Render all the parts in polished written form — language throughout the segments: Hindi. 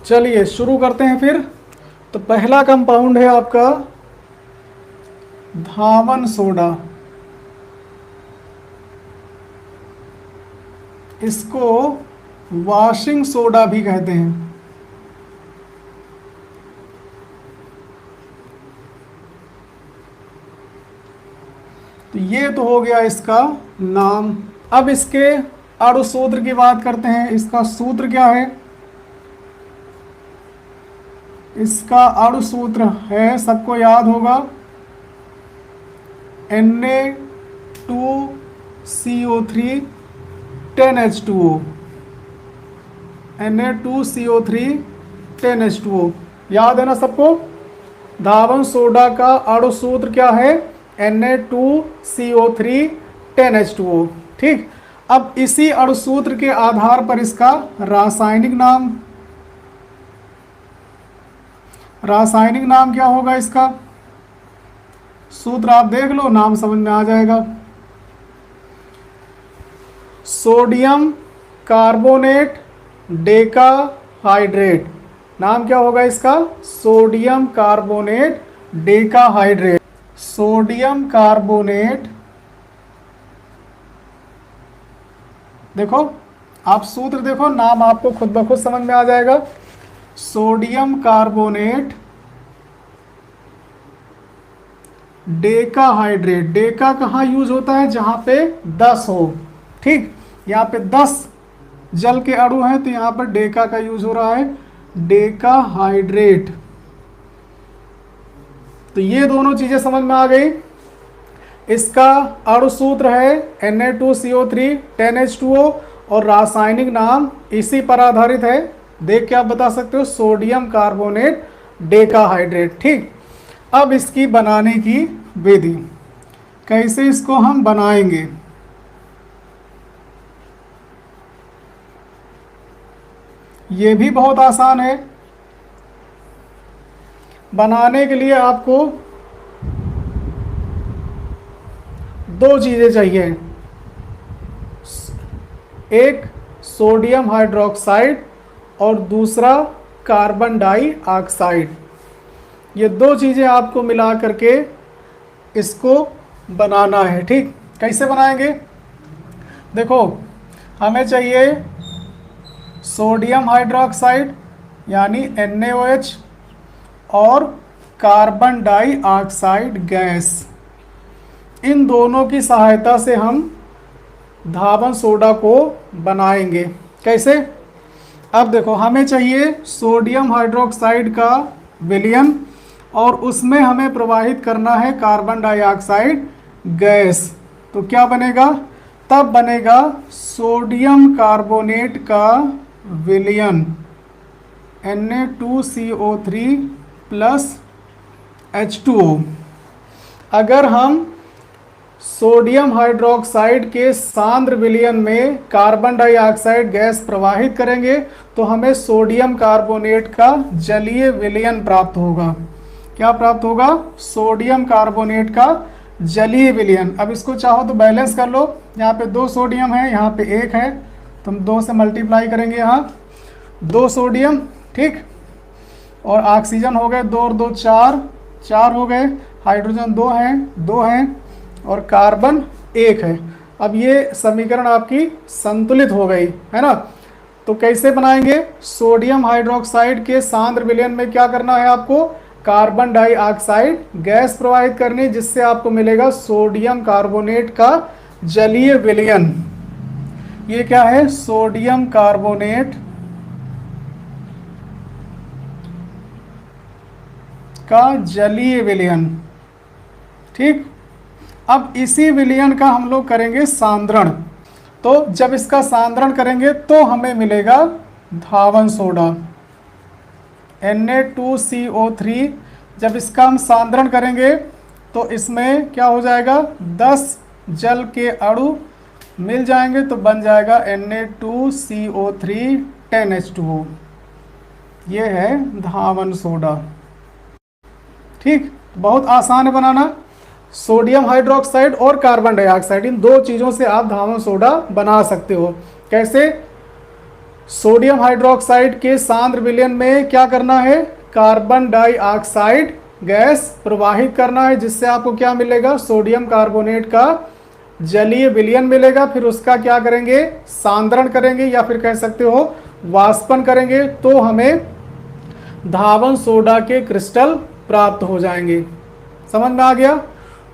चलिए शुरू करते हैं फिर। तो पहला कंपाउंड है आपका धावन सोडा। इसको वॉशिंग सोडा भी कहते हैं। तो ये तो हो गया इसका नाम। अब इसके अणु सूत्र की बात करते हैं। इसका सूत्र क्या है? इसका अणु सूत्र है, सबको याद होगा, Na2CO3 10H2O। Na2CO3 10H2O याद है ना सबको? धावन सोडा का अणु सूत्र क्या है? Na2CO3 10H2O। ठीक। अब इसी अणु सूत्र के आधार पर इसका रासायनिक नाम क्या होगा? इसका सूत्र आप देख लो, नाम समझ में आ जाएगा। Sodium carbonate decahydrate. नाम क्या होगा इसका? Sodium carbonate decahydrate. Sodium carbonate, देखो आप सूत्र देखो, नाम आपको खुद ब खुद समझ में आ जाएगा। Sodium carbonate decahydrate. डेका कहाँ यूज होता है? जहां पे 10 हो। ठीक, यहाँ पे 10 जल के अणु हैं तो यहाँ पर डेका का यूज हो रहा है, डेकाहाइड्रेट। तो ये दोनों चीजें समझ में आ गई। इसका अणु सूत्र है Na2CO3 10H2O और रासायनिक नाम इसी पर आधारित है। देख के आप बता सकते हो, सोडियम कार्बोनेट डेकाहाइड्रेट। ठीक। अब इसकी बनाने की विधि, कैसे इसको हम बनाएंगे? ये भी बहुत आसान है। बनाने के लिए आपको दो चीजें चाहिए, एक सोडियम हाइड्रोक्साइड और दूसरा कार्बन डाइऑक्साइड। ये दो चीजें आपको मिला करके इसको बनाना है। ठीक, कैसे बनाएंगे? देखो, हमें चाहिए सोडियम हाइड्रोक्साइड यानी NaOH और कार्बन डाइऑक्साइड गैस। इन दोनों की सहायता से हम धावन सोडा को बनाएंगे। कैसे? अब देखो, हमें चाहिए सोडियम हाइड्रोक्साइड का विलयन और उसमें हमें प्रवाहित करना है कार्बन डाइऑक्साइड गैस। तो क्या बनेगा? तब बनेगा सोडियम कार्बोनेट का विलयन Na2CO3 प्लस H2O। अगर हम सोडियम हाइड्रोक्साइड के सांद्र विलयन में कार्बन डाइऑक्साइड गैस प्रवाहित करेंगे तो हमें सोडियम कार्बोनेट का जलीय विलयन प्राप्त होगा। क्या प्राप्त होगा? सोडियम कार्बोनेट का जलीय विलयन। अब इसको चाहो तो बैलेंस कर लो, यहाँ पे 2 सोडियम है, यहाँ पे 1 है, तो हम 2 से मल्टीप्लाई करेंगे, यहाँ 2 सोडियम। ठीक, और ऑक्सीजन हो गए 2 और 2 4 हो गए, हाइड्रोजन 2 हैं और कार्बन 1 है। अब ये समीकरण आपकी संतुलित हो गई है ना। तो कैसे बनाएंगे? सोडियम हाइड्रोक्साइड के सांद्र विलयन में क्या करना है आपको? कार्बन डाइऑक्साइड गैस प्रवाहित करनी, जिससे आपको मिलेगा सोडियम कार्बोनेट का जलीय विलयन। ये क्या है? सोडियम कार्बोनेट का जलीय विलयन। ठीक, अब इसी विलयन का हम लोग करेंगे सांद्रण। तो जब इसका सांद्रण करेंगे तो हमें मिलेगा धावन सोडा Na2CO3। जब इसका हम सांद्रण करेंगे तो इसमें क्या हो जाएगा? 10 जल के अणु मिल जाएंगे तो बन जाएगा Na2CO3 10H2O। ये है धावन सोडा। ठीक, बहुत आसान है बनाना। सोडियम हाइड्रोक्साइड और कार्बन डाइऑक्साइड, इन दो चीज़ों से आप धावन सोडा बना सकते हो। कैसे? सोडियम हाइड्रोक्साइड के सांद्र विलयन में क्या करना है, कार्बन डाइऑक्साइड गैस प्रवाहित करना है, जिससे आपको क्या मिलेगा, सोडियम कार्बोनेट का जलीय विलयन मिलेगा। फिर उसका क्या करेंगे, सांद्रण करेंगे या फिर कह सकते हो वाष्पन करेंगे, तो हमें धावन सोडा के क्रिस्टल प्राप्त हो जाएंगे। समझ में आ गया?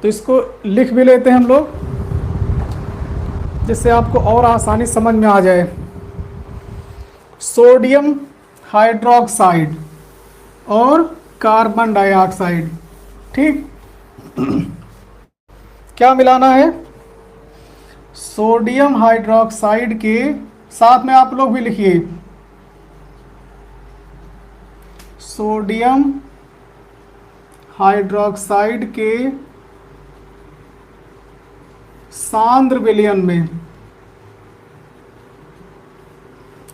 तो इसको लिख भी लेते हैं हम लोग, जिससे आपको और आसानी समझ में आ जाए। सोडियम हाइड्रोक्साइड और कार्बन डाइऑक्साइड, ठीक। क्या मिलाना है, सोडियम हाइड्रोक्साइड के साथ में आप लोग भी लिखिए, सोडियम हाइड्रोक्साइड के सांद्र विलयन में,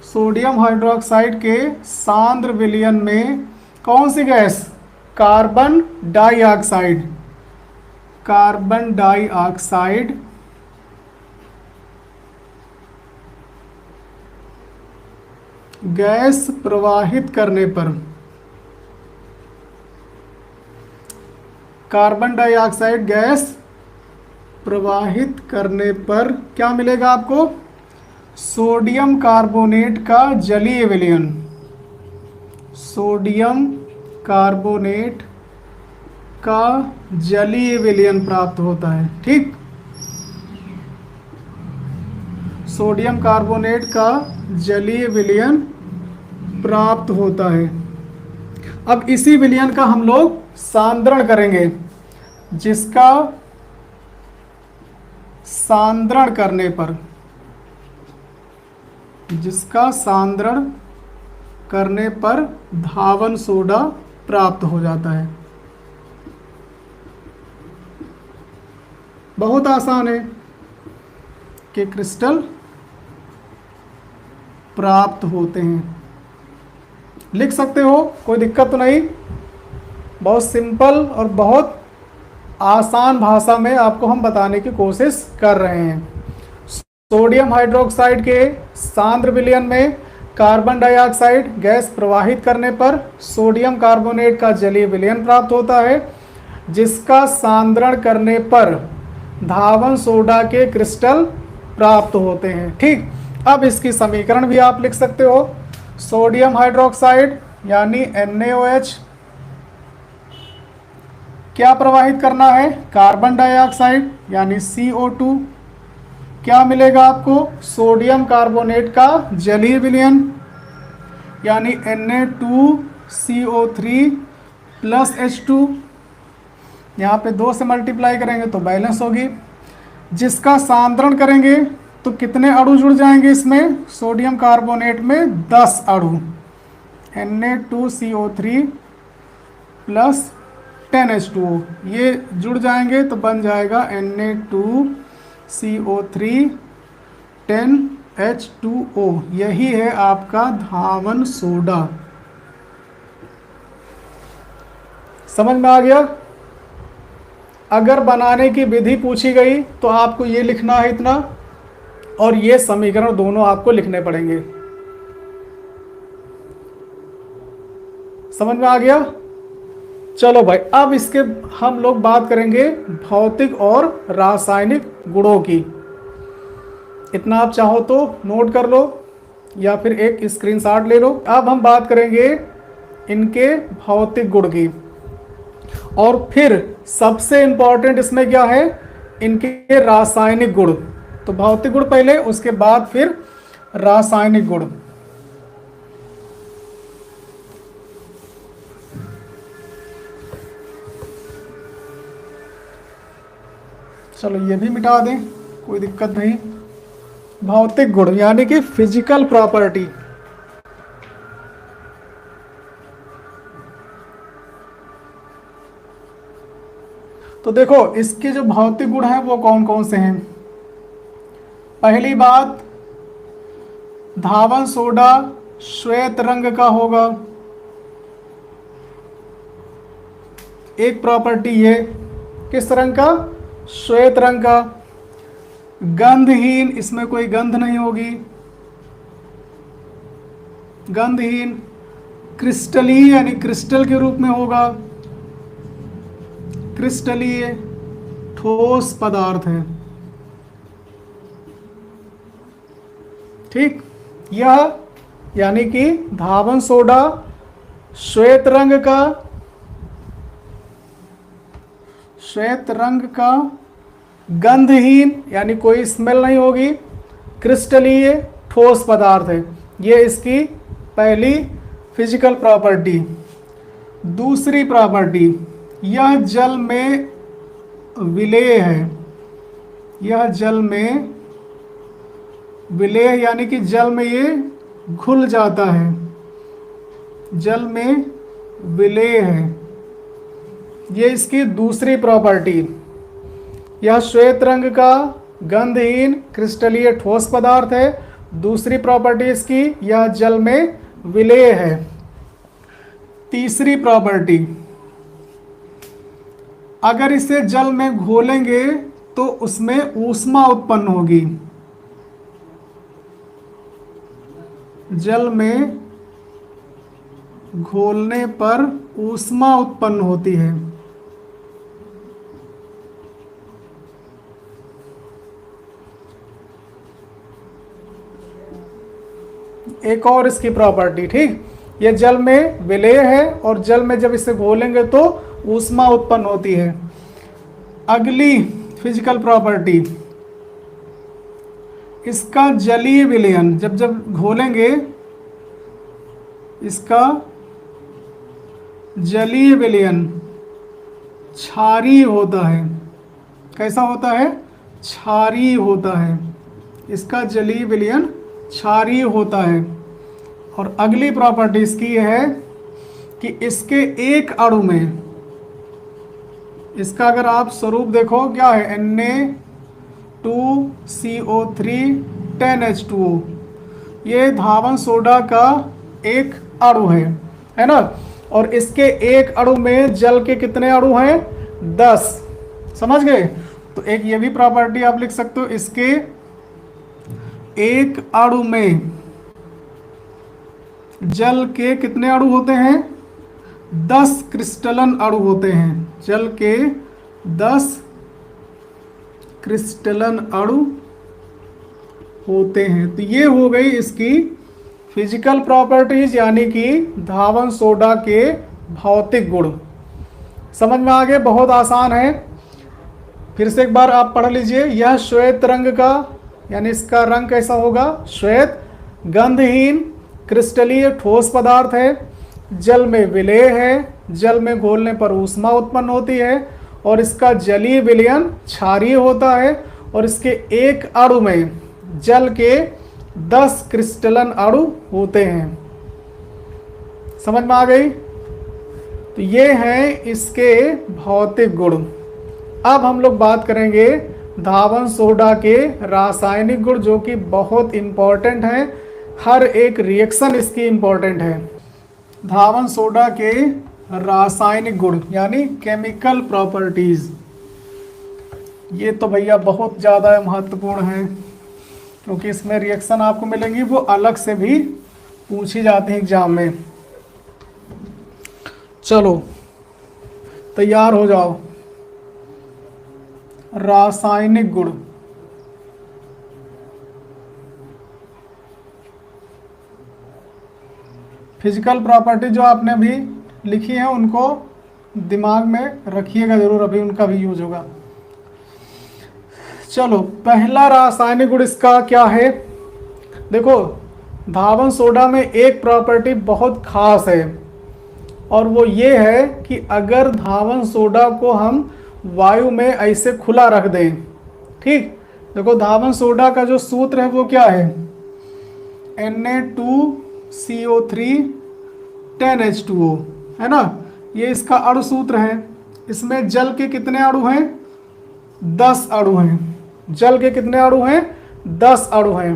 सोडियम हाइड्रोक्साइड के सांद्र विलयन में कौन सी gas, carbon dioxide, carbon dioxide gas प्रवाहित करने पर, कार्बन डाइऑक्साइड गैस प्रवाहित करने पर क्या मिलेगा आपको, सोडियम कार्बोनेट का जलीय विलयन, सोडियम कार्बोनेट का जलीय विलयन प्राप्त होता है, ठीक। सोडियम कार्बोनेट का जलीय विलयन प्राप्त होता है। अब इसी विलयन का हम लोग सांद्रण करेंगे, जिसका सांद्रण करने पर, जिसका सांद्रण करने पर धावन सोडा प्राप्त हो जाता है। बहुत आसान है कि क्रिस्टल प्राप्त होते हैं, लिख सकते हो, कोई दिक्कत तो नहीं। बहुत सिंपल और बहुत आसान भाषा में आपको हम बताने की कोशिश कर रहे हैं। सोडियम हाइड्रोक्साइड के सांद्र विलयन में कार्बन डाइऑक्साइड गैस प्रवाहित करने पर सोडियम कार्बोनेट का जलीय विलयन प्राप्त होता है, जिसका सांद्रण करने पर धावन सोडा के क्रिस्टल प्राप्त होते हैं, ठीक। अब इसकी समीकरण भी आप लिख सकते हो, सोडियम हाइड्रोक्साइड यानी NaOH क्या प्रवाहित करना है, कार्बन डाइऑक्साइड यानी CO2, क्या मिलेगा आपको, सोडियम कार्बोनेट का जलीय विलयन यानी Na2CO3 प्लस H2, यहाँ पे 2 से मल्टीप्लाई करेंगे तो बैलेंस होगी, जिसका सांद्रण करेंगे तो कितने अणु जुड़ जाएंगे इसमें, सोडियम कार्बोनेट में 10 अणु, Na2CO3 प्लस 10H2O, ये जुड़ जाएंगे तो बन जाएगा Na2CO3 10H2O, यही है आपका धावन सोडा। समझ में आ गया? अगर बनाने की विधि पूछी गई तो आपको ये लिखना है इतना, और ये समीकरण दोनों आपको लिखने पड़ेंगे। समझ में आ गया? चलो भाई, अब इसके हम लोग बात करेंगे भौतिक और रासायनिक गुणों की। इतना आप चाहो तो नोट कर लो या फिर एक स्क्रीनशॉट ले लो। अब हम बात करेंगे इनके भौतिक गुण की, और फिर सबसे इंपॉर्टेंट इसमें क्या है, इनके रासायनिक गुण। तो भौतिक गुण पहले, उसके बाद फिर रासायनिक गुण। चलो ये भी मिटा दें, कोई दिक्कत नहीं। भौतिक गुण यानी कि फिजिकल प्रॉपर्टी। तो देखो इसके जो भौतिक गुण हैं वो कौन कौन से हैं। पहली बात, धावन सोडा श्वेत रंग का होगा, एक प्रॉपर्टी ये। किस रंग का? श्वेत रंग का। गंधहीन, इसमें कोई गंध नहीं होगी। गंधहीन, क्रिस्टलीय यानी क्रिस्टल के रूप में होगा, क्रिस्टलीय ठोस पदार्थ है। ठीक, यह यानी कि धावन सोडा श्वेत रंग का गंधहीन यानी कोई स्मेल नहीं होगी, क्रिस्टलीय ठोस पदार्थ है। ये इसकी पहली फिजिकल प्रॉपर्टी। दूसरी प्रॉपर्टी, यह जल में विलेय है। यह जल में विलेय यानी कि जल में ये घुल जाता है, जल में विलेय है। ये इसकी दूसरी प्रॉपर्टी। यह श्वेत रंग का गंधहीन क्रिस्टलीय ठोस पदार्थ है। दूसरी प्रॉपर्टी इसकी, यह जल में विलेय है। तीसरी प्रॉपर्टी, अगर इसे जल में घोलेंगे तो उसमें ऊष्मा उत्पन्न होगी। जल में घोलने पर ऊष्मा उत्पन्न होती है। एक और इसकी प्रॉपर्टी, ठीक, ये जल में विलेय है और जल में जब इसे घोलेंगे तो ऊष्मा उत्पन्न होती है। अगली फिजिकल प्रॉपर्टी, इसका जलीय विलयन, जब घोलेंगे इसका जलीय विलयन क्षारीय होता है। कैसा होता है? क्षारीय होता है। इसका जलीय विलयन क्षारीय होता है। और अगली प्रॉपर्टी इसकी है कि इसके एक अणु में, इसका अगर आप स्वरूप देखो क्या है, Na2CO3 10H2O, ये धावन सोडा का एक अणु है ना। और इसके एक अणु में जल के कितने अणु हैं? 10। समझ गए? तो एक ये भी प्रॉपर्टी आप लिख सकते हो, इसके एक अणु में जल के कितने अणु होते हैं? 10 क्रिस्टलन अणु होते हैं। जल के 10 क्रिस्टलन अणु होते हैं। तो ये हो गई इसकी फिजिकल प्रॉपर्टीज, यानी कि धावन सोडा के भौतिक गुण। समझ में आ गए? बहुत आसान है। फिर से एक बार आप पढ़ लीजिए। यह श्वेत रंग का, यानी इसका रंग कैसा होगा? श्वेत, गंधहीन क्रिस्टलीय ठोस पदार्थ है, जल में विलेय है, जल में घोलने पर ऊष्मा उत्पन्न होती है और इसका जलीय विलयन क्षारीय होता है और इसके एक अणु में जल के 10 क्रिस्टलन अणु होते हैं। समझ में आ गई? तो ये हैं इसके भौतिक गुण। अब हम लोग बात करेंगे धावन सोडा के रासायनिक गुण, जो कि बहुत इंपॉर्टेंट है। हर एक रिएक्शन इसकी इंपॉर्टेंट है। धावन सोडा के रासायनिक गुण यानी केमिकल प्रॉपर्टीज, ये तो भैया बहुत ज़्यादा महत्वपूर्ण है, क्योंकि इसमें रिएक्शन आपको मिलेंगी वो अलग से भी पूछी जाती है एग्जाम में। चलो तैयार हो जाओ। रासायनिक गुण, फिजिकल प्रॉपर्टी जो आपने अभी लिखी है उनको दिमाग में रखिएगा जरूर, अभी उनका भी यूज होगा। चलो पहला रासायनिक गुण इसका क्या है? देखो, धावन सोडा में एक प्रॉपर्टी बहुत खास है और वो ये है कि अगर धावन सोडा को हम वायु में ऐसे खुला रख दें, ठीक, देखो धावन सोडा का जो सूत्र है वो क्या है? Na2CO3 10H2O, है ना। ये इसका अणु सूत्र है। इसमें जल के कितने अणु हैं? 10 अणु हैं। जल के कितने अणु हैं? 10 अणु हैं।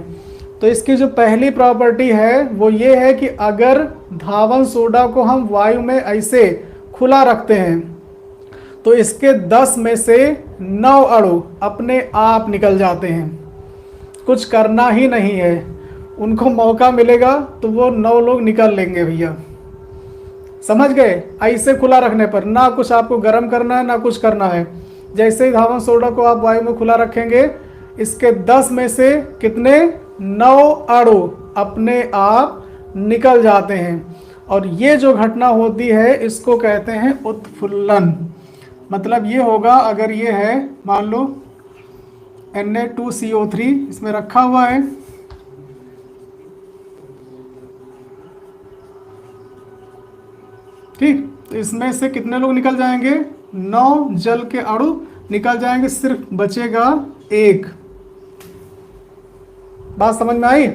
तो इसकी जो पहली प्रॉपर्टी है वो ये है कि अगर धावन सोडा को हम वायु में ऐसे खुला रखते हैं तो इसके 10 में से 9 अणु अपने आप निकल जाते हैं, कुछ करना ही नहीं है। उनको मौका मिलेगा तो वो 9 लोग निकाल लेंगे भैया। समझ गए? ऐसे खुला रखने पर ना कुछ आपको गर्म करना है ना कुछ करना है। जैसे ही धावन सोडा को आप वायु में खुला रखेंगे, इसके 10 में से कितने 9 अणु अपने आप निकल जाते हैं। और ये जो घटना होती है इसको कहते हैं उत्फुल्लन। मतलब ये होगा, अगर ये है मान लो Na2CO3 इसमें रखा हुआ है, ठीक, तो इसमें से कितने लोग निकल जाएंगे? 9 जल के अणु निकल जाएंगे, सिर्फ बचेगा 1। बात समझ में आई?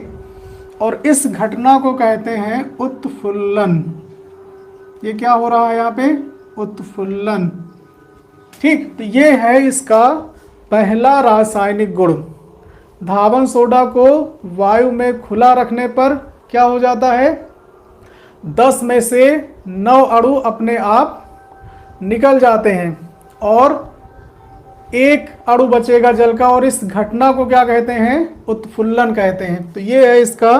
और इस घटना को कहते हैं उत्फुल्लन। ये क्या हो रहा है यहाँ पे? उत्फुल्लन। ठीक, तो ये है इसका पहला रासायनिक गुण। धावन सोडा को वायु में खुला रखने पर क्या हो जाता है? 10 में से 9 अणु अपने आप निकल जाते हैं और 1 अणु बचेगा जल का, और इस घटना को क्या कहते हैं? उत्फुल्लन कहते हैं। तो ये है इसका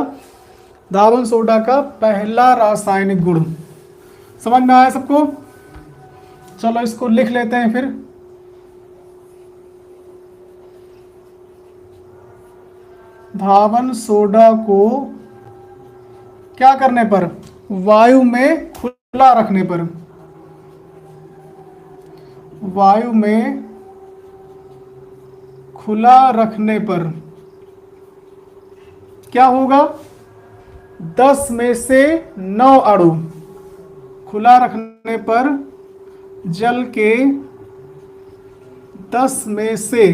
धावन सोडा का पहला रासायनिक गुण। समझ में आया सबको? चलो इसको लिख लेते हैं फिर। धावन सोडा को क्या करने पर? वायु में खुला रखने पर। वायु में खुला रखने पर क्या होगा? 10 में से 9 अणु खुला रखने पर जल के 10 में से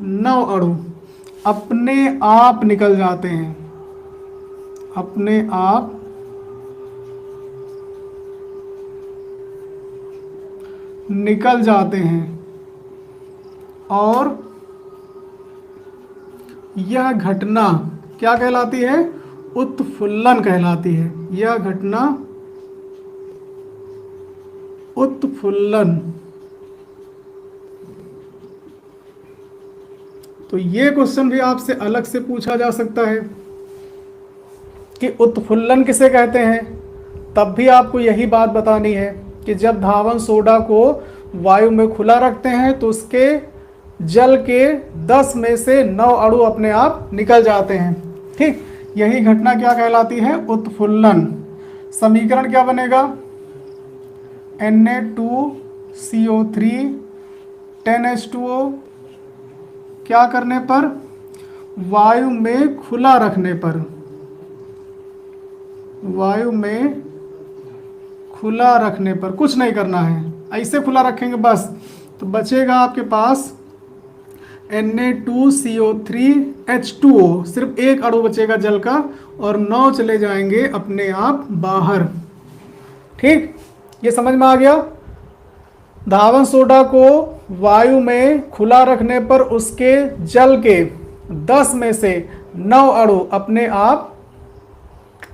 9 अणु अपने आप निकल जाते हैं। अपने आप निकल जाते हैं और यह घटना क्या कहलाती है? उत्फुल्लन कहलाती है। यह घटना उत्फुल्लन। तो ये क्वेश्चन भी आपसे अलग से पूछा जा सकता है कि उत्फुल्लन किसे कहते हैं। तब भी आपको यही बात बतानी है कि जब धावन सोडा को वायु में खुला रखते हैं तो उसके जल के 10 में से 9 अणु अपने आप निकल जाते हैं। ठीक, यही घटना क्या कहलाती है? उत्फुल्लन। समीकरण क्या बनेगा? Na2CO3 10H2O क्या करने पर? वायु में खुला रखने पर। वायु में खुला रखने पर कुछ नहीं करना है, ऐसे खुला रखेंगे बस, तो बचेगा आपके पास Na2CO3H2O, सिर्फ 1 अणु बचेगा जल का और 9 चले जाएंगे अपने आप बाहर। ठीक, ये समझ में आ गया? धावन सोडा को वायु में खुला रखने पर उसके जल के 10 में से 9 अणु अपने आप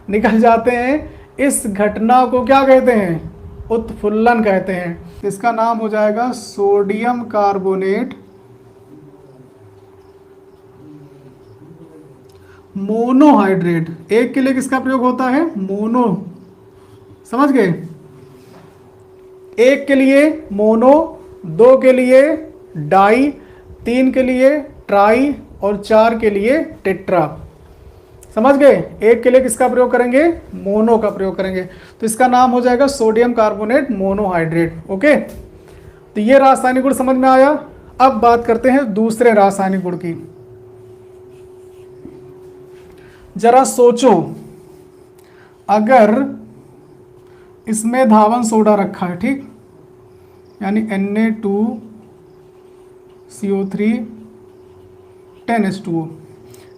निकल जाते हैं। इस घटना को क्या कहते हैं? उत्फुल्लन कहते हैं। इसका नाम हो जाएगा सोडियम कार्बोनेट मोनोहाइड्रेट। एक के लिए किसका प्रयोग होता है? मोनो। समझ गए? एक के लिए मोनो, 2 के लिए डाई, 3 के लिए ट्राई और 4 के लिए टेट्रा। समझ गए? एक के लिए किसका प्रयोग करेंगे? मोनो का प्रयोग करेंगे। तो इसका नाम हो जाएगा सोडियम कार्बोनेट मोनोहाइड्रेट। ओके, तो ये रासायनिक गुण समझ में आया। अब बात करते हैं दूसरे रासायनिक गुण की। जरा सोचो, अगर इसमें धावन सोडा रखा है, ठीक, यानी Na2CO3 10H2O,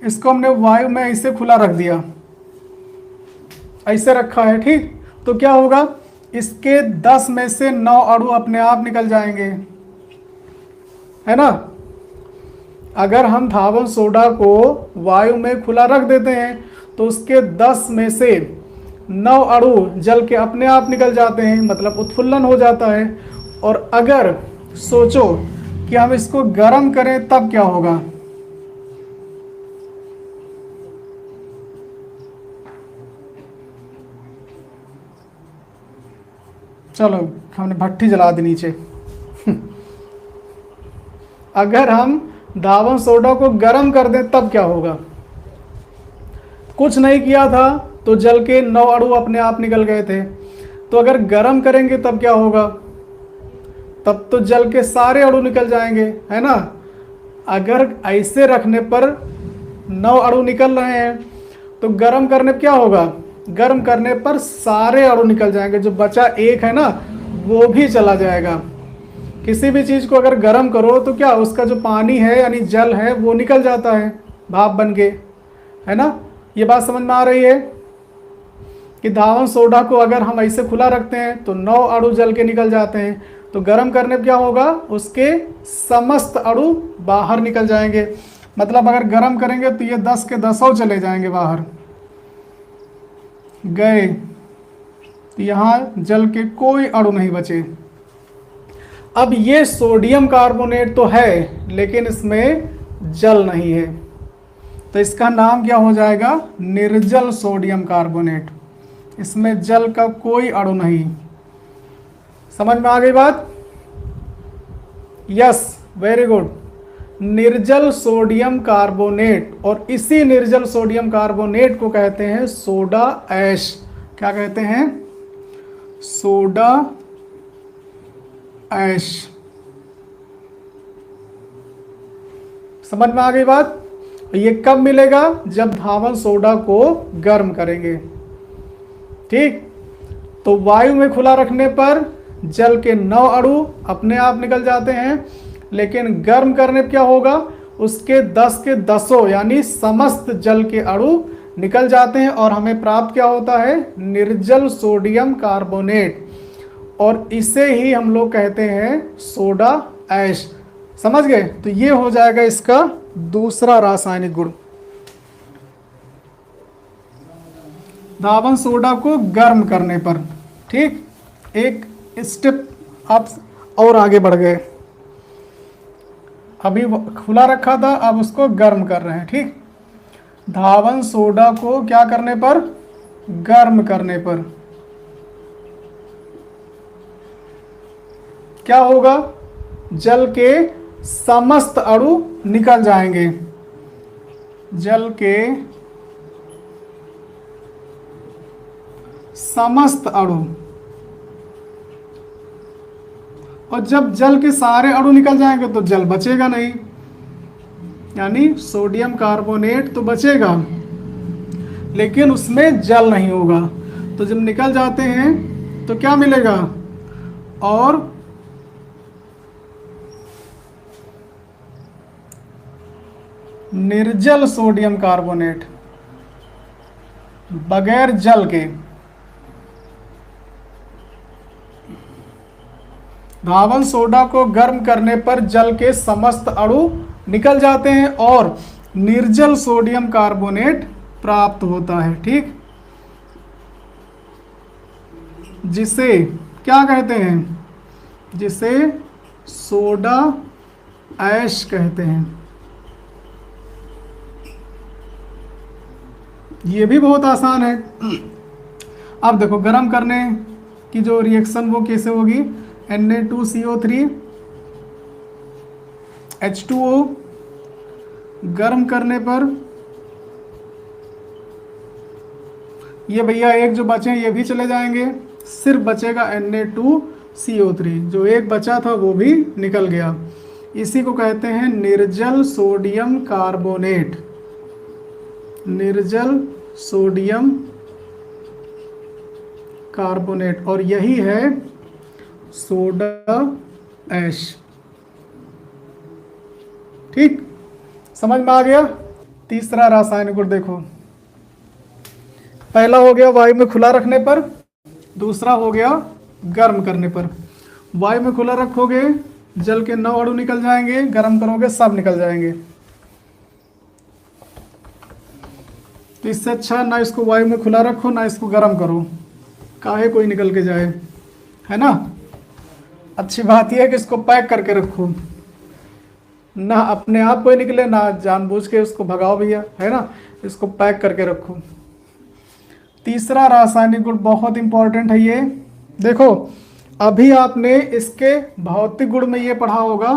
इसको हमने वायु में ऐसे खुला रख दिया, ऐसे रखा है, ठीक, तो क्या होगा? इसके 10 में से 9 अणु अपने आप निकल जाएंगे, है ना। अगर हम धावन सोडा को वायु में खुला रख देते हैं तो उसके 10 में से 9 अणु जल के अपने आप निकल जाते हैं, मतलब उत्फुल्लन हो जाता है। और अगर सोचो कि हम इसको गर्म करें तब क्या होगा? चलो हमने भट्टी जला दी नीचे। अगर हम धावन सोडा को गर्म कर दें तब क्या होगा? कुछ नहीं किया था तो जल के 9 अणु अपने आप निकल गए थे। तो अगर गर्म करेंगे तब क्या होगा? तब तो जल के सारे अणु निकल जाएंगे, है ना। अगर ऐसे रखने पर 9 अणु निकल रहे हैं तो गर्म करने पर क्या होगा? गर्म करने पर सारे अणु निकल जाएंगे, जो बचा एक है ना वो भी चला जाएगा। किसी भी चीज़ को अगर गर्म करो तो क्या उसका जो पानी है यानी जल है वो निकल जाता है भाप बन के, है ना। ये बात समझ में आ रही है कि धावन सोडा को अगर हम ऐसे खुला रखते हैं तो 9 अणु जल के निकल जाते हैं, तो गर्म करने पर क्या होगा? उसके समस्त अणु बाहर निकल जाएंगे। मतलब अगर गर्म करेंगे तो ये 10 के 10 चले जाएंगे बाहर गए, तो यहाँ जल के कोई अणु नहीं बचे। अब ये सोडियम कार्बोनेट तो है लेकिन इसमें जल नहीं है, तो इसका नाम क्या हो जाएगा? निर्जल सोडियम कार्बोनेट। इसमें जल का कोई अणु नहीं। समझ में आ गई बात? Yes, very good. निर्जल सोडियम कार्बोनेट, और इसी निर्जल सोडियम कार्बोनेट को कहते हैं सोडा ऐश। क्या कहते हैं? Soda ash. समझ में आ गई बात? ये कब मिलेगा? जब धावन सोडा को गर्म करेंगे। ठीक, तो वायु में खुला रखने पर जल के 9 अणु अपने आप निकल जाते हैं, लेकिन गर्म करने पर क्या होगा? उसके 10 के 10 यानी समस्त जल के अणु निकल जाते हैं और हमें प्राप्त क्या होता है? निर्जल सोडियम कार्बोनेट, और इसे ही हम लोग कहते हैं सोडा ऐश। समझ गए? तो ये हो जाएगा इसका दूसरा रासायनिक गुण। धावन सोडा को गर्म करने पर। ठीक, एक स्टेप आप और आगे बढ़ गए। अभी खुला रखा था, अब उसको गर्म कर रहे हैं। ठीक, धावन सोडा को क्या करने पर? गर्म करने पर क्या होगा? जल के समस्त अणु निकल जाएंगे। जल के समस्त अणु, और जब जल के सारे अणु निकल जाएंगे तो जल बचेगा नहीं, यानी सोडियम कार्बोनेट तो बचेगा लेकिन उसमें जल नहीं होगा। तो जब निकल जाते हैं तो क्या मिलेगा? और निर्जल सोडियम कार्बोनेट, बगैर जल के। धावन सोडा को गर्म करने पर जल के समस्त अणु निकल जाते हैं और निर्जल सोडियम कार्बोनेट प्राप्त होता है। ठीक, जिसे क्या कहते हैं? जिसे सोडा ऐश कहते हैं। ये भी बहुत आसान है। अब देखो गर्म करने की जो रिएक्शन वो कैसे होगी? Na2CO3 H2O, गर्म करने पर ये भैया एक जो बचे ये भी चले जाएंगे, सिर्फ बचेगा Na2CO3। जो एक बचा था वो भी निकल गया। इसी को कहते हैं निर्जल सोडियम कार्बोनेट। निर्जल सोडियम कार्बोनेट, और यही है सोडा ऐश। ठीक, समझ में आ गया? तीसरा रासायनिक गुण देखो, पहला हो गया वायु में खुला रखने पर, दूसरा हो गया गर्म करने पर। वायु में खुला रखोगे जल के 9 अणु निकल जाएंगे, गर्म करोगे सब निकल जाएंगे। तो इससे अच्छा ना इसको वायु में खुला रखो ना इसको गर्म करो, काहे कोई निकल के जाए, है ना। अच्छी बात यह है कि इसको पैक करके रखो, ना अपने आप कोई निकले ना जानबूझ के उसको भगाओ भैया, है ना। इसको पैक करके रखो। तीसरा रासायनिक गुण बहुत इंपॉर्टेंट है ये। देखो अभी आपने इसके भौतिक गुण में ये पढ़ा होगा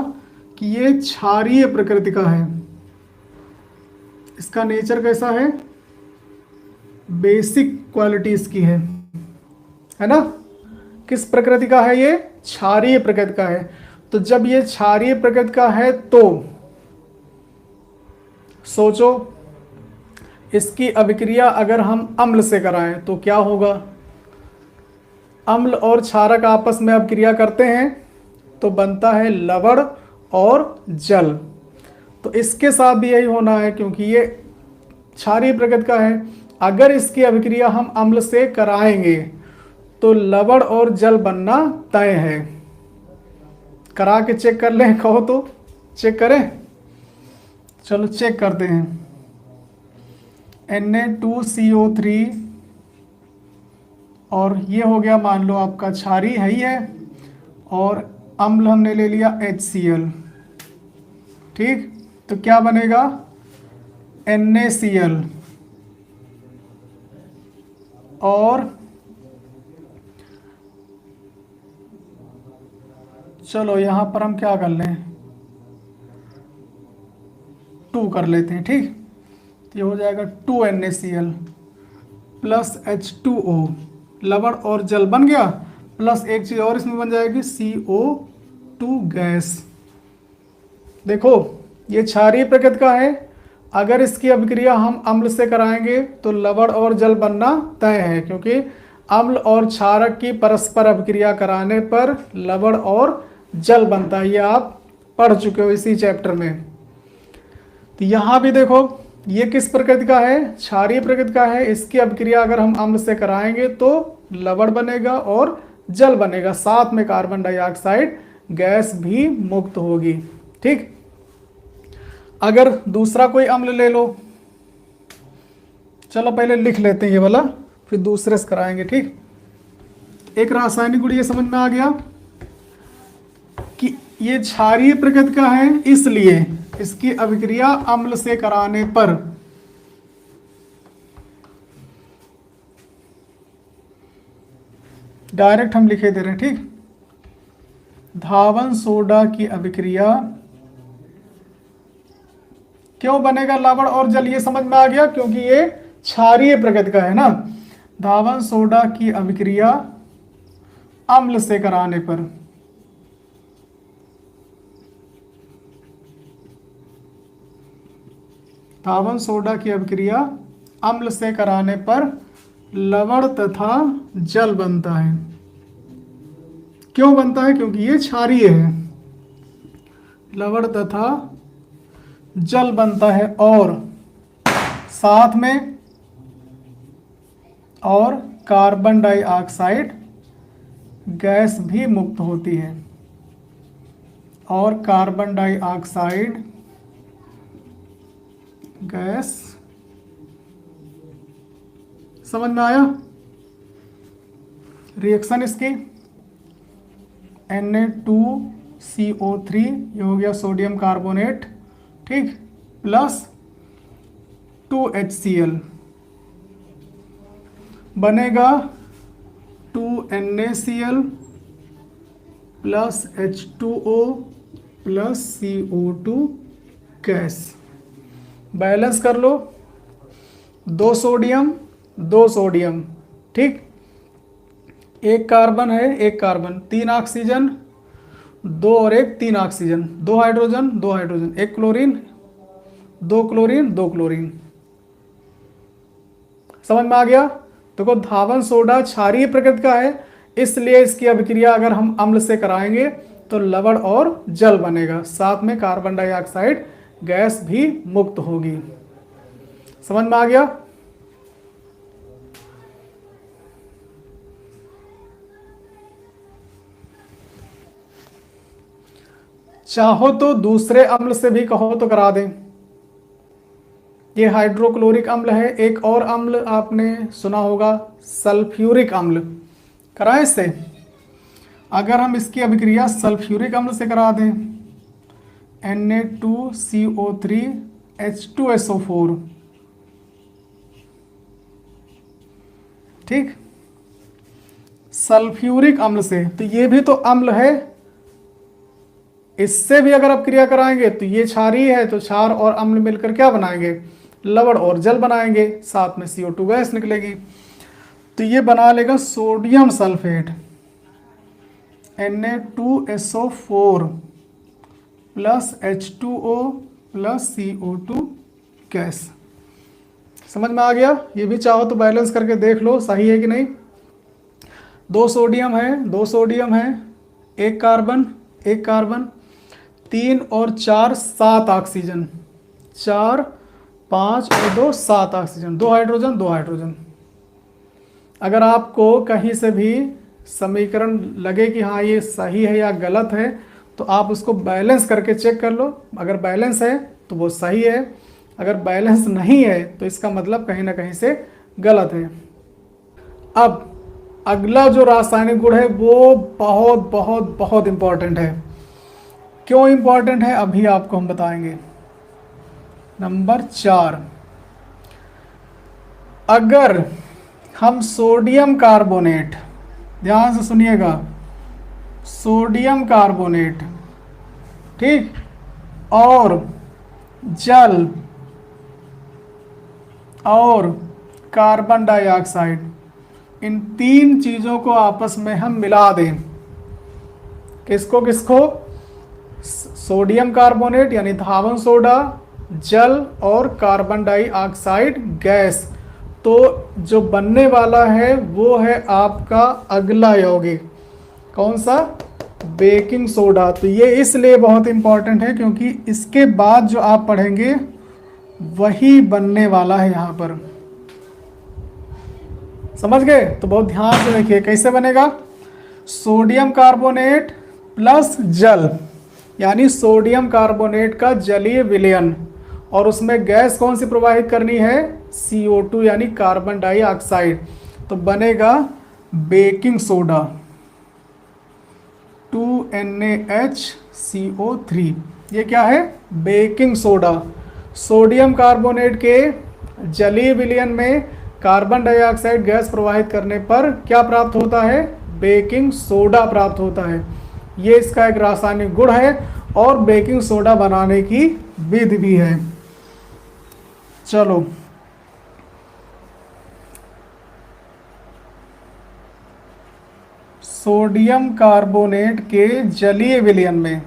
कि ये क्षारीय प्रकृति का है। इसका नेचर कैसा है, बेसिक क्वालिटी इसकी है ना। किस प्रकृति का है ये, क्षारीय प्रकृति का है। तो जब ये क्षारीय प्रकृति का है तो सोचो इसकी अभिक्रिया अगर हम अम्ल से कराएं तो क्या होगा। अम्ल और क्षारक आपस में अभिक्रिया करते हैं तो बनता है लवण और जल। तो इसके साथ भी यही होना है, क्योंकि ये क्षारीय प्रकृति का है। अगर इसकी अभिक्रिया हम अम्ल से कराएंगे तो लवण और जल बनना तय है। करा के चेक कर लें, कहो तो चेक करें। चलो चेक करते हैं। Na2CO3 और ये हो गया मान लो आपका क्षारीय है ही है, और अम्ल हमने ले लिया HCl। ठीक, तो क्या बनेगा, NaCl। और चलो यहाँ पर हम क्या कर लें, 2 कर लेते हैं। ठीक, तो ये हो जाएगा 2NaCl प्लस H2O, लवण और जल बन गया, प्लस एक चीज़ और इसमें बन जाएगी CO2 गैस। देखो ये क्षारीय प्रकृति का है, अगर इसकी अभिक्रिया हम अम्ल से कराएंगे तो लवण और जल बनना तय है, क्योंकि अम्ल और क्षारक की परस्पर अभिक्रिया कराने पर लवण और जल बनता है। ये आप पढ़ चुके हो इसी चैप्टर में। तो यहाँ भी देखो ये किस प्रकृति का है, क्षारीय प्रकृति का है। इसकी अभिक्रिया अगर हम अम्ल से कराएंगे तो लवण बनेगा और जल बनेगा, साथ में कार्बन डाइऑक्साइड गैस भी मुक्त होगी। ठीक, अगर दूसरा कोई अम्ल ले लो, चलो पहले लिख लेते हैं ये वाला, फिर दूसरे से कराएंगे। ठीक, एक रासायनिक गुण ये समझ में आ गया कि ये क्षारीय प्रकृति का है, इसलिए इसकी अभिक्रिया अम्ल से कराने पर डायरेक्ट हम लिखे दे रहे हैं। ठीक, धावन सोडा की अभिक्रिया क्यों बनेगा लवण और जल, ये समझ में आ गया, क्योंकि ये क्षारीय प्रकृति का है ना। धावन सोडा की अभिक्रिया अम्ल से कराने पर धावन सोडा की अभिक्रिया अम्ल से कराने पर लवण तथा जल बनता है। क्यों बनता है, क्योंकि ये क्षारीय है। लवण तथा जल बनता है और साथ में और कार्बन डाइऑक्साइड गैस भी मुक्त होती है, और कार्बन डाइऑक्साइड गैस, समझ में आया रिएक्शन इसकी। Na2CO3 ये हो गया सोडियम कार्बोनेट, ठीक, प्लस 2HCl बनेगा 2NaCl plus H2O plus CO2 gas. Balance कर लो, 2 सोडियम 2 सोडियम, ठीक, एक कार्बन है एक कार्बन, 3 ऑक्सीजन, 2 और 1 3 oxygen, 2 hydrogen 2 hydrogen, 1 chlorine 2 chlorine 2 chlorine. समझ में आ गया। देखो धावन सोडा क्षारीय प्रकृति का है, इसलिए इसकी अभिक्रिया अगर हम अम्ल से कराएंगे तो लवण और जल बनेगा, साथ में कार्बन डाइऑक्साइड गैस भी मुक्त होगी। समझ में आ गया। चाहो तो दूसरे अम्ल से भी कहो तो करा दें। ये हाइड्रोक्लोरिक अम्ल है। एक और अम्ल आपने सुना होगा सल्फ्यूरिक अम्ल, कराएं इससे। अगर हम इसकी अभिक्रिया सल्फ्यूरिक अम्ल से करा दें, Na2CO3 H2SO4, ठीक, सल्फ्यूरिक अम्ल से, तो ये भी तो अम्ल है, इससे भी अगर आप क्रिया कराएंगे तो ये क्षारीय है, तो क्षार और अम्ल मिलकर क्या बनाएंगे, लवण और जल बनाएंगे, साथ में CO2 गैस निकलेगी। तो ये बना लेगा sodium sulphate Na2SO4 plus H2O plus CO2 gas. समझ में आ गया? ये भी चाहो तो बैलेंस करके देख लो सही है कि नहीं। दो सोडियम है, एक कार्बन, 3 और 4 7 ऑक्सीजन, 4 5 और 2 7 ऑक्सीजन, 2 हाइड्रोजन। अगर आपको कहीं से भी समीकरण लगे कि हाँ ये सही है या गलत है, तो आप उसको बैलेंस करके चेक कर लो। अगर बैलेंस है तो वो सही है, अगर बैलेंस नहीं है तो इसका मतलब कहीं ना कहीं से गलत है। अब अगला जो रासायनिक गुण है वो बहुत बहुत बहुत इंपॉर्टेंट है। क्यों इंपॉर्टेंट है अभी आपको हम बताएंगे। नंबर 4, अगर हम सोडियम कार्बोनेट, ध्यान से सुनिएगा, सोडियम कार्बोनेट, ठीक, और जल और कार्बन डाइऑक्साइड, इन 3 चीज़ों को आपस में हम मिला दें। किसको किसको? सोडियम कार्बोनेट यानी धावन सोडा, जल और कार्बन डाइऑक्साइड गैस, तो जो बनने वाला है वो है आपका अगला यौगिक। कौन सा? Baking soda. तो ये इसलिए बहुत इंपॉर्टेंट है क्योंकि इसके बाद जो आप पढ़ेंगे वही बनने वाला है यहाँ पर। समझ गए? तो बहुत ध्यान से देखिए कैसे बनेगा। सोडियम कार्बोनेट प्लस जल, यानी सोडियम कार्बोनेट का जलीय विलयन, और उसमें गैस कौन सी प्रवाहित करनी है? CO2 यानी कार्बन डाइऑक्साइड। तो बनेगा बेकिंग सोडा, 2NaHCO3। ये क्या है? Baking soda. सोडियम कार्बोनेट के जलीय विलयन में कार्बन डाइऑक्साइड गैस प्रवाहित करने पर क्या प्राप्त होता है? बेकिंग सोडा प्राप्त होता है। ये इसका एक रासायनिक गुण है और बेकिंग सोडा बनाने की विधि भी है। चलो, सोडियम कार्बोनेट के जलीय विलयन में,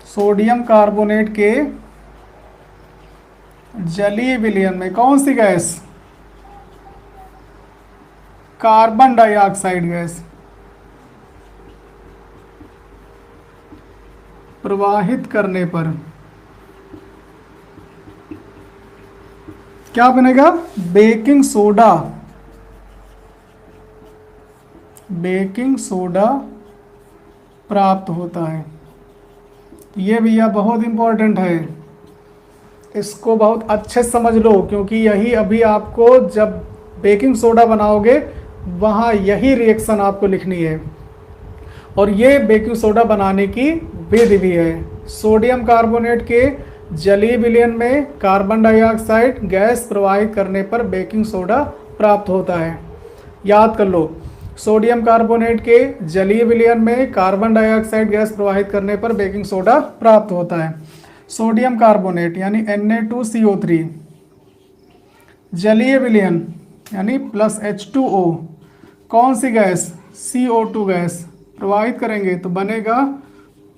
सोडियम कार्बोनेट के जलीय विलयन में कौन सी गैस? कार्बन डाइऑक्साइड गैस प्रवाहित करने पर क्या बनेगा? Baking soda. बेकिंग सोडा प्राप्त होता है। ये भैया बहुत इंपॉर्टेंट है, इसको बहुत अच्छे से समझ लो, क्योंकि यही अभी आपको जब बेकिंग सोडा बनाओगे वहाँ यही रिएक्शन आपको लिखनी है, और ये बेकिंग सोडा बनाने की विधि भी है। सोडियम कार्बोनेट के जलीय विलयन में कार्बन डाइऑक्साइड गैस प्रवाहित करने पर बेकिंग सोडा प्राप्त होता है। याद कर लो, सोडियम कार्बोनेट के जलीय विलयन में कार्बन डाइऑक्साइड गैस प्रवाहित करने पर बेकिंग सोडा प्राप्त होता है। सोडियम कार्बोनेट यानी Na2CO3, जलीय विलयन यानी प्लस H2O, कौन सी गैस? CO2 गैस प्रवाहित करेंगे तो बनेगा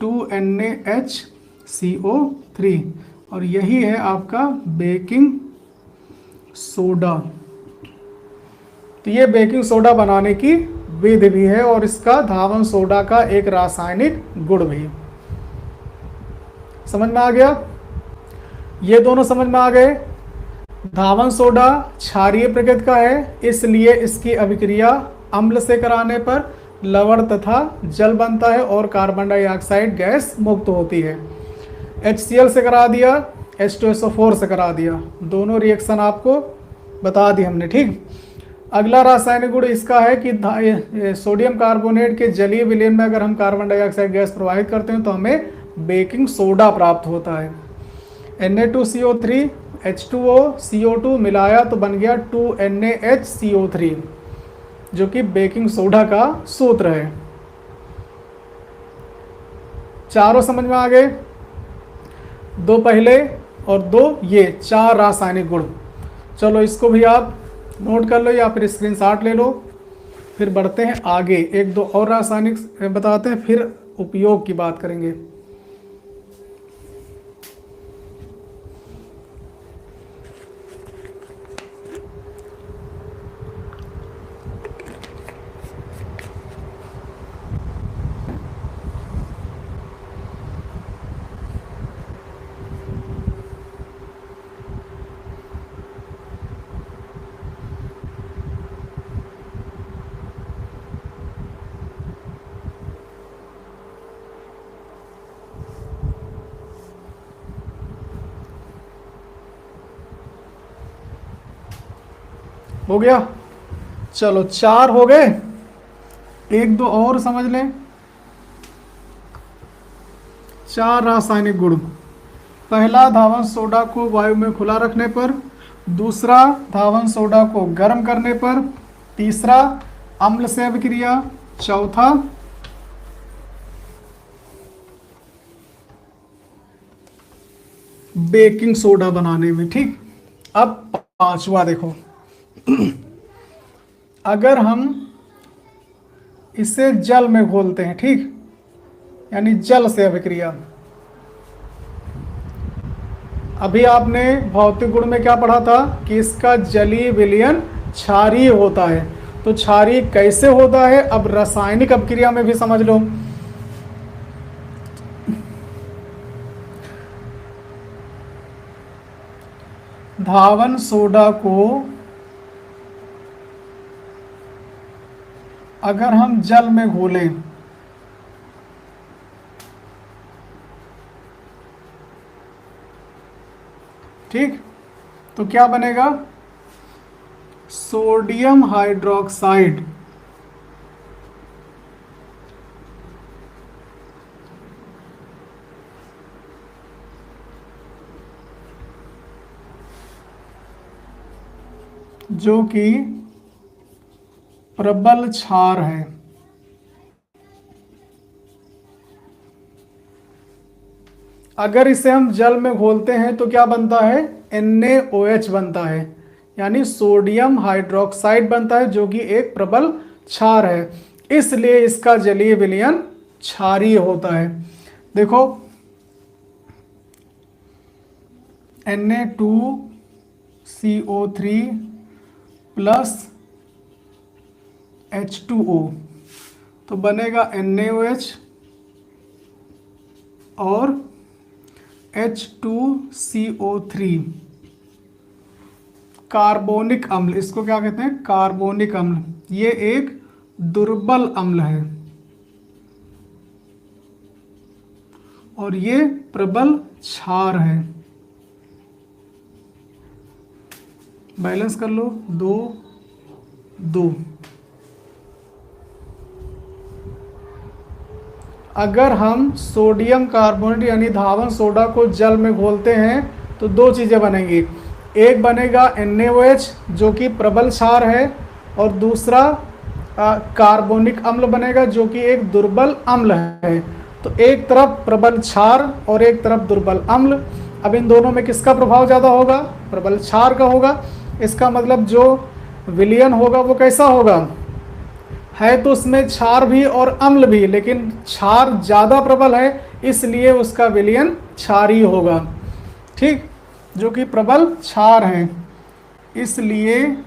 2NaHCO3, और यही है आपका बेकिंग सोडा। तो ये बेकिंग सोडा बनाने की विधि भी है और इसका धावन सोडा का एक रासायनिक गुण भी। समझ में आ गया? ये दोनों समझ में आ गए। धावन सोडा क्षारीय प्रकृति का है, इसलिए इसकी अभिक्रिया अम्ल से कराने पर लवण तथा जल बनता है और कार्बन डाइऑक्साइड गैस मुक्त होती है। HCl से करा दिया, H2SO4 से करा दिया, दोनों रिएक्शन आपको बता दी हमने, ठीक। अगला रासायनिक गुण इसका है कि सोडियम कार्बोनेट के जलीय विलयन में अगर हम कार्बन डाइऑक्साइड गैस प्रवाहित करते हैं तो हमें बेकिंग सोडा प्राप्त होता है। Na2CO3 H2O CO2 मिलाया तो बन गया 2NaHCO3, जो कि बेकिंग सोडा का सूत्र है। चारों समझ में आ गए? दो पहले और दो ये, चार रासायनिक गुण। चलो इसको भी आप नोट कर लो या फिर स्क्रीनशॉट ले लो। फिर बढ़ते हैं आगे, एक दो और रासायनिक बताते हैं, फिर उपयोग की बात करेंगे। हो गया? चलो चार हो गए, एक दो और समझ लें। चार रासायनिक गुण। पहला, धावन सोडा को वायु में खुला रखने पर। दूसरा, धावन सोडा को गर्म करने पर। तीसरा, अम्ल से अभिक्रिया। चौथा, बेकिंग सोडा बनाने में। ठीक, अब पांचवा देखो, अगर हम इसे जल में घोलते हैं, ठीक, यानी जल से अभिक्रिया। अभी आपने भौतिक गुण में क्या पढ़ा था कि इसका जलीय विलयन क्षारीय होता है। तो क्षारीय कैसे होता है, अब रासायनिक अभिक्रिया में भी समझ लो। धावन सोडा को अगर हम जल में घोलें, ठीक, तो क्या बनेगा? सोडियम हाइड्रोक्साइड जो कि प्रबल क्षार है। अगर इसे हम जल में घोलते हैं तो क्या बनता है? NaOH बनता है, यानी सोडियम हाइड्रोक्साइड बनता है, जो कि एक प्रबल क्षार है। इसलिए इसका जलीय विलयन क्षारीय होता है। देखो, Na2CO3 प्लस H2O तो बनेगा NaOH और H2CO3। कार्बोनिक अम्ल, इसको क्या कहते हैं? कार्बोनिक अम्ल। ये एक दुर्बल अम्ल है और ये प्रबल क्षार है। बैलेंस कर लो, 2 2। अगर हम सोडियम कार्बोनेट यानी धावन सोडा को जल में घोलते हैं तो दो चीज़ें बनेंगी। एक बनेगा NaOH जो कि प्रबल क्षार है, और दूसरा कार्बोनिक अम्ल बनेगा जो कि एक दुर्बल अम्ल है। तो एक तरफ प्रबल क्षार और एक तरफ दुर्बल अम्ल। अब इन दोनों में किसका प्रभाव ज़्यादा होगा? प्रबल क्षार का होगा। इसका मतलब जो विलयन होगा वो कैसा होगा? है तो उसमें क्षार भी और अम्ल भी, लेकिन क्षार ज़्यादा प्रबल है, इसलिए उसका विलयन क्षारीय होगा। ठीक, जो कि प्रबल क्षार है, इसलिए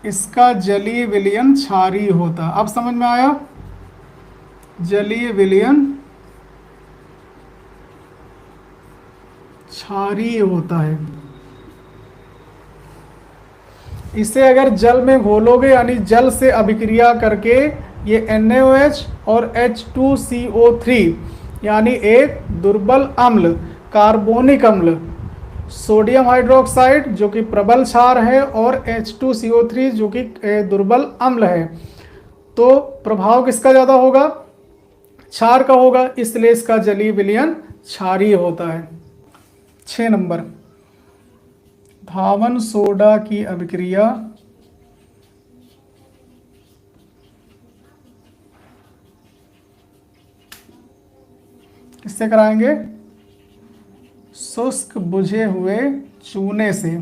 इसका जलीय विलयन क्षारीय होता। अब समझ में आया? जलीय विलयन क्षारीय होता है। इसे अगर जल में घोलोगे यानी जल से अभिक्रिया करके ये NaOH और H2CO3 यानी एक दुर्बल अम्ल, कार्बोनिक अम्ल, सोडियम हाइड्रोक्साइड जो कि प्रबल क्षार है और H2CO3 जो कि दुर्बल अम्ल है, तो प्रभाव किसका ज़्यादा होगा? क्षार का होगा, इसलिए इसका जलीय विलयन क्षारीय होता है। 6 नंबर, धावन सोडा की अभिक्रिया किससे कराएंगे? शुष्क बुझे हुए चूने से।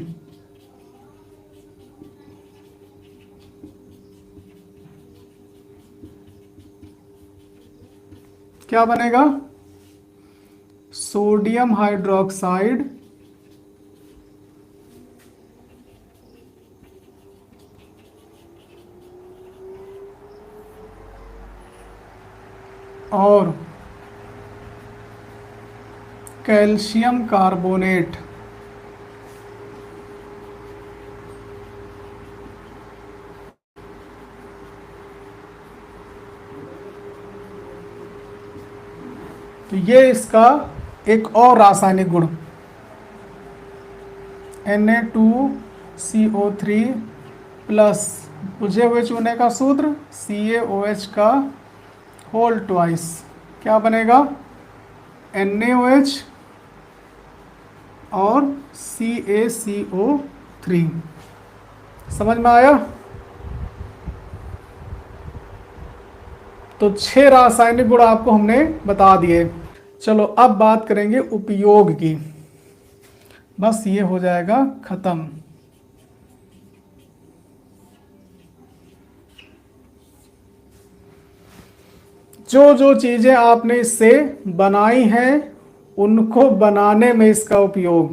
क्या बनेगा? सोडियम हाइड्रोक्साइड और कैल्शियम कार्बोनेट तो ये इसका एक और रासायनिक गुण Na2CO3 प्लस बुझे हुए चूने का सूत्र CaOH का होल ट्वाइस। क्या बनेगा? NaOH और CaCO3। समझ में आया? तो 6 रासायनिक गुण आपको हमने बता दिए। चलो अब बात करेंगे उपयोग की। बस ये हो जाएगा खत्म। जो जो चीजें आपने इससे बनाई हैं उनको बनाने में इसका उपयोग।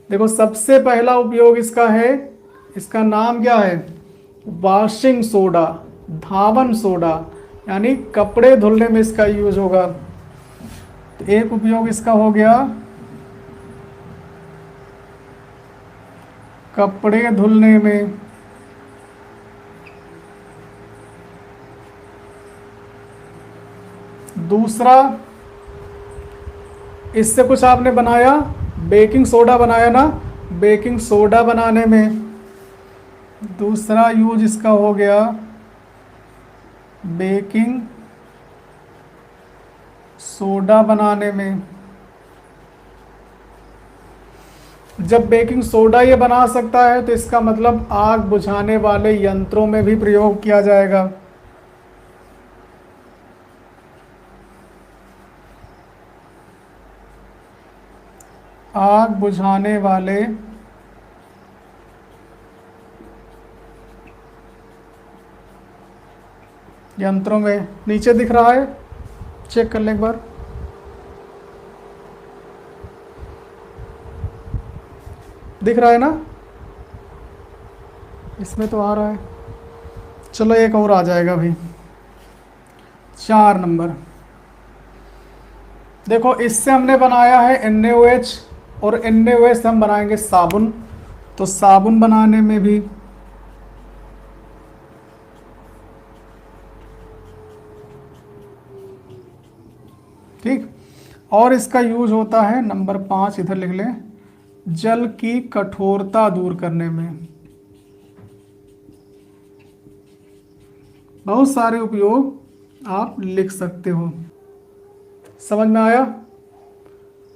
देखो सबसे पहला उपयोग इसका है, इसका नाम क्या है? वॉशिंग सोडा, धावन सोडा, यानी कपड़े धुलने में इसका यूज होगा। तो एक उपयोग इसका हो गया कपड़े धुलने में। दूसरा, इससे कुछ आपने बनाया, बेकिंग सोडा बनाया ना, बेकिंग सोडा बनाने में दूसरा यूज इसका हो गया बेकिंग सोडा बनाने में। जब बेकिंग सोडा ये बना सकता है तो इसका मतलब आग बुझाने वाले यंत्रों में भी प्रयोग किया जाएगा। आग बुझाने वाले यंत्रों में, नीचे दिख रहा है, चेक कर ले एक बार। दिख रहा है ना? इसमें तो आ रहा है। चलो एक और आ जाएगा अभी। 4 नंबर, देखो इससे हमने बनाया है NaOH और NaOH से हम बनाएंगे साबुन। तो साबुन बनाने में भी ठीक। और इसका यूज होता है नंबर 5, इधर लिख लें, जल की कठोरता दूर करने में। बहुत सारे उपयोग आप लिख सकते हो। समझ में आया?